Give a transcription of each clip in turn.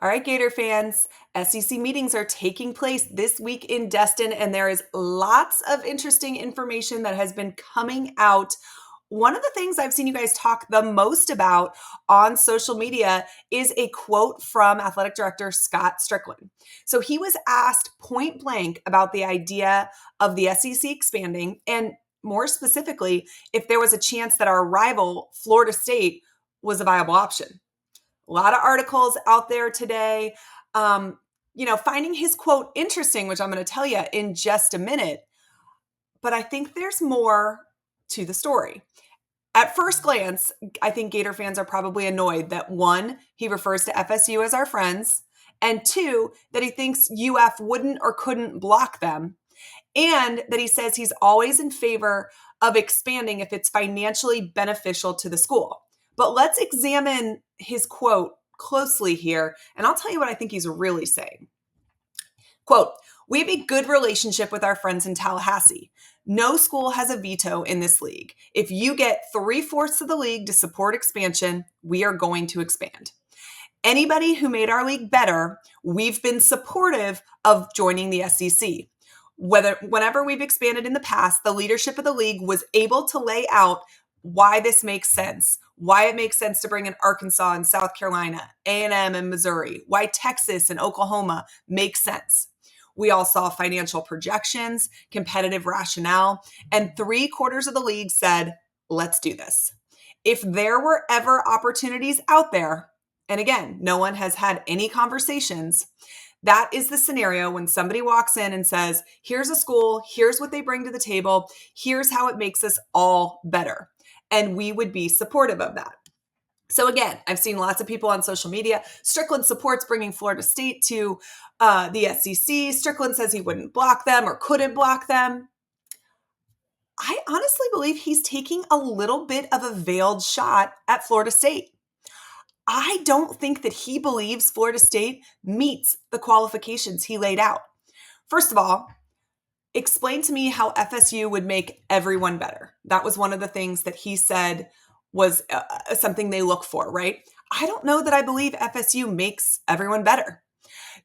All right, Gator fans, SEC meetings are taking place this week in Destin, and there is lots of interesting information that has been coming out. One of the things I've seen you guys talk the most about on social media is a quote from athletic director Scott Stricklin. So he was asked point blank about the idea of the SEC expanding, and more specifically, if there was a chance that our rival, Florida State, was a viable option. A lot of articles out there today. Finding his quote interesting, which I'm going to tell you in just a minute. But I think there's more to the story. At first glance, I think Gator fans are probably annoyed that one, he refers to FSU as our friends, and two, that he thinks UF wouldn't or couldn't block them, and that he says he's always in favor of expanding if it's financially beneficial to the school. But let's examine his quote closely here, and I'll tell you what I think he's really saying. Quote, "We have a good relationship with our friends in Tallahassee. No school has a veto in this league. If you get 3/4 of the league to support expansion, we are going to expand. Anybody who made our league better, we've been supportive of joining the SEC. Whenever we've expanded in the past, the leadership of the league was able to lay out why this makes sense, why it makes sense to bring in Arkansas and South Carolina, A&M and Missouri, why Texas and Oklahoma make sense. We all saw financial projections, competitive rationale, and 3/4 of the league said, let's do this. If there were ever opportunities out there, and again, no one has had any conversations, that is the scenario when somebody walks in and says, here's a school, here's what they bring to the table, here's how it makes us all better. And we would be supportive of that. So again, I've seen lots of people on social media. Strickland supports bringing Florida State to the SEC. Strickland says he wouldn't block them or couldn't block them. I honestly believe he's taking a little bit of a veiled shot at Florida State. I don't think that he believes Florida State meets the qualifications he laid out. First of all, explain to me how FSU would make everyone better. That was one of the things that he said was something they look for, right? I don't know that I believe FSU makes everyone better.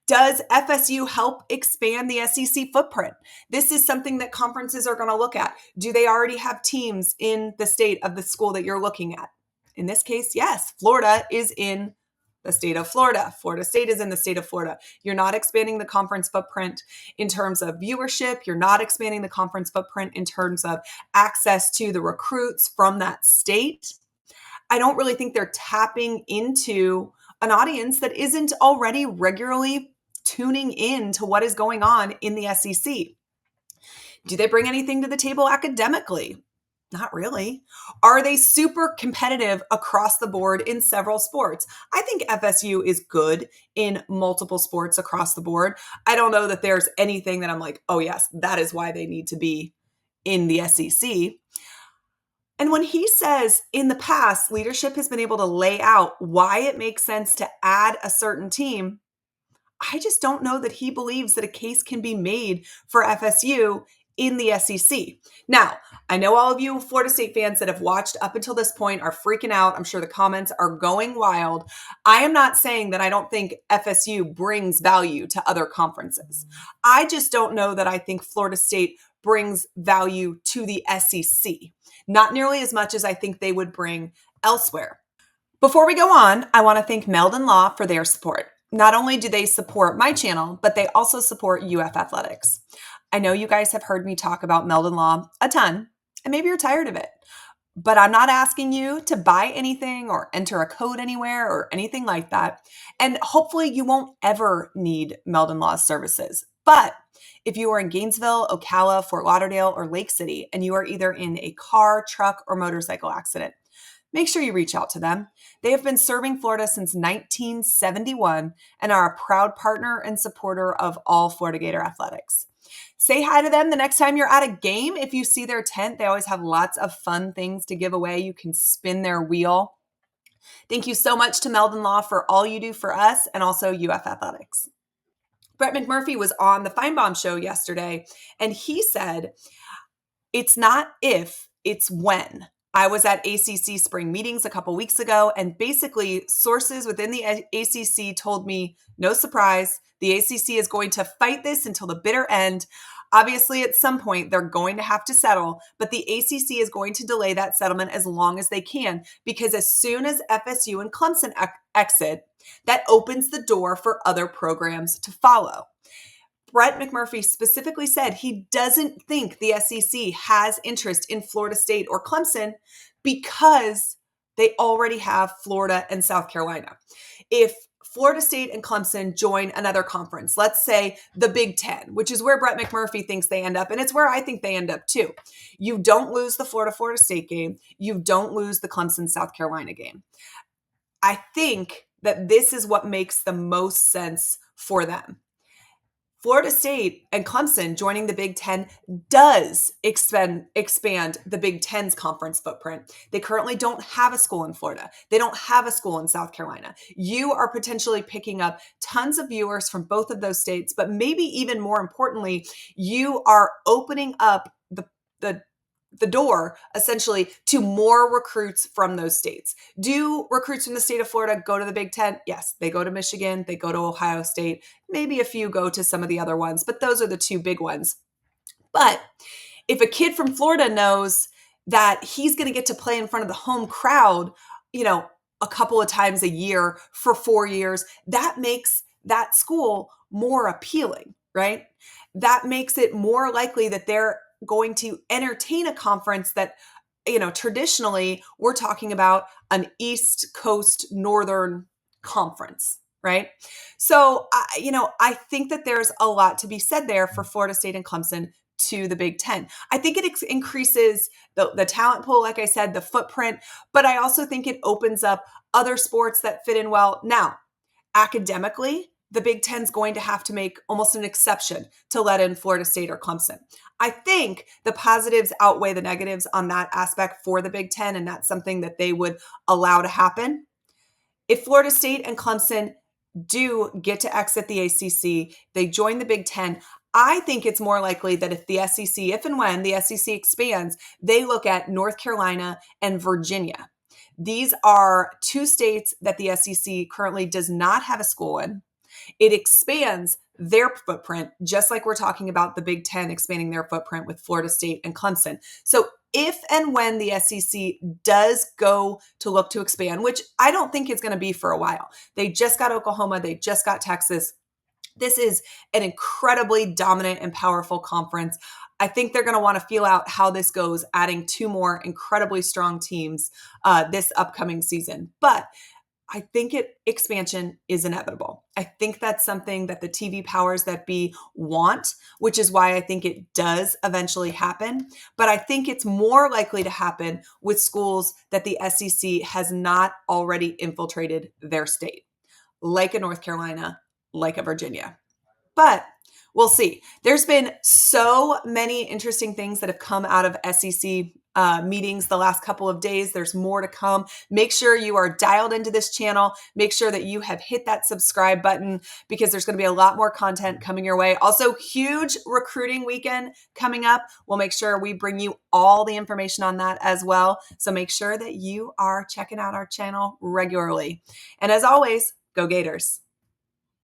Does FSU help expand the SEC footprint? This is something that conferences are going to look at. Do they already have teams in the state of the school that you're looking at? In this case, yes, Florida is in the state of Florida. Florida State is in the state of Florida. You're not expanding the conference footprint in terms of viewership. You're not expanding the conference footprint in terms of access to the recruits from that state. I don't really think they're tapping into an audience that isn't already regularly tuning in to what is going on in the SEC. Do they bring anything to the table academically? Not really. Are they super competitive across the board in several sports? I think FSU is good in multiple sports across the board. I don't know that there's anything that I'm like, oh yes, that is why they need to be in the SEC. And when he says in the past, leadership has been able to lay out why it makes sense to add a certain team, I just don't know that he believes that a case can be made for FSU in the SEC. Now, I know all of you Florida State fans that have watched up until this point are freaking out. I'm sure the comments are going wild. I am not saying that I don't think FSU brings value to other conferences. I just don't know that I think Florida State brings value to the SEC. Not nearly as much as I think they would bring elsewhere. Before we go on, I want to thank Meldon Law for their support. Not only do they support my channel, but they also support UF Athletics. I know you guys have heard me talk about Meldon Law a ton, and maybe you're tired of it. But I'm not asking you to buy anything or enter a code anywhere or anything like that. And hopefully you won't ever need Meldon Law's services. But if you are in Gainesville, Ocala, Fort Lauderdale, or Lake City, and you are either in a car, truck, or motorcycle accident, make sure you reach out to them. They have been serving Florida since 1971 and are a proud partner and supporter of all Florida Gator athletics. Say hi to them the next time you're at a game. If you see their tent, they always have lots of fun things to give away. You can spin their wheel. Thank you so much to Meldon Law for all you do for us and also UF Athletics. Brett McMurphy was on the Feinbaum show yesterday, and he said, it's not if, it's when I was at ACC spring meetings a couple weeks ago, and basically sources within the ACC told me, no surprise, the ACC is going to fight this until the bitter end. Obviously, at some point, they're going to have to settle, but the ACC is going to delay that settlement as long as they can, because as soon as FSU and Clemson exit, that opens the door for other programs to follow. Brett McMurphy specifically said he doesn't think the SEC has interest in Florida State or Clemson because they already have Florida and South Carolina. If Florida State and Clemson join another conference, let's say the Big Ten, which is where Brett McMurphy thinks they end up, and it's where I think they end up too. You don't lose the Florida State game. You don't lose the Clemson South Carolina game. I think that this is what makes the most sense for them. Florida State and Clemson joining the Big Ten does expand the Big Ten's conference footprint. They currently don't have a school in Florida. They don't have a school in South Carolina. You are potentially picking up tons of viewers from both of those states, but maybe even more importantly, you are opening up the door essentially to more recruits from those states. Do recruits from the state of Florida go to the Big Ten? Yes, they go to Michigan, they go to Ohio State, maybe a few go to some of the other ones, but those are the two big ones. But if a kid from Florida knows that he's going to get to play in front of the home crowd, a couple of times a year for 4 years, that makes that school more appealing, right? That makes it more likely that they're going to entertain a conference that, traditionally we're talking about an East Coast Northern conference, right? So, I think that there's a lot to be said there for Florida State and Clemson to the Big Ten. I think it increases the talent pool, like I said, the footprint, but I also think it opens up other sports that fit in well. Now, academically, the Big Ten's going to have to make almost an exception to let in Florida State or Clemson. I think the positives outweigh the negatives on that aspect for the Big Ten, and that's something that they would allow to happen. If Florida State and Clemson do get to exit the ACC, they join the Big Ten, I think it's more likely that if and when the SEC expands, they look at North Carolina and Virginia. These are two states that the SEC currently does not have a school in. It expands their footprint, just like we're talking about the Big Ten expanding their footprint with Florida State and Clemson. So if and when the SEC does go to look to expand, which I don't think it's going to be for a while, they just got Oklahoma, they just got Texas. This is an incredibly dominant and powerful conference. I think they're going to want to feel out how this goes, adding two more incredibly strong teams this upcoming season. But I think expansion is inevitable. I think that's something that the TV powers that be want, which is why I think it does eventually happen. But I think it's more likely to happen with schools that the SEC has not already infiltrated their state, like a North Carolina, like a Virginia. But we'll see. There's been so many interesting things that have come out of SEC meetings the last couple of days. There's more to come. Make sure you are dialed into this channel. Make sure that you have hit that subscribe button because there's going to be a lot more content coming your way. Also, huge recruiting weekend coming up. We'll make sure we bring you all the information on that as well. So make sure that you are checking out our channel regularly. And as always, go Gators.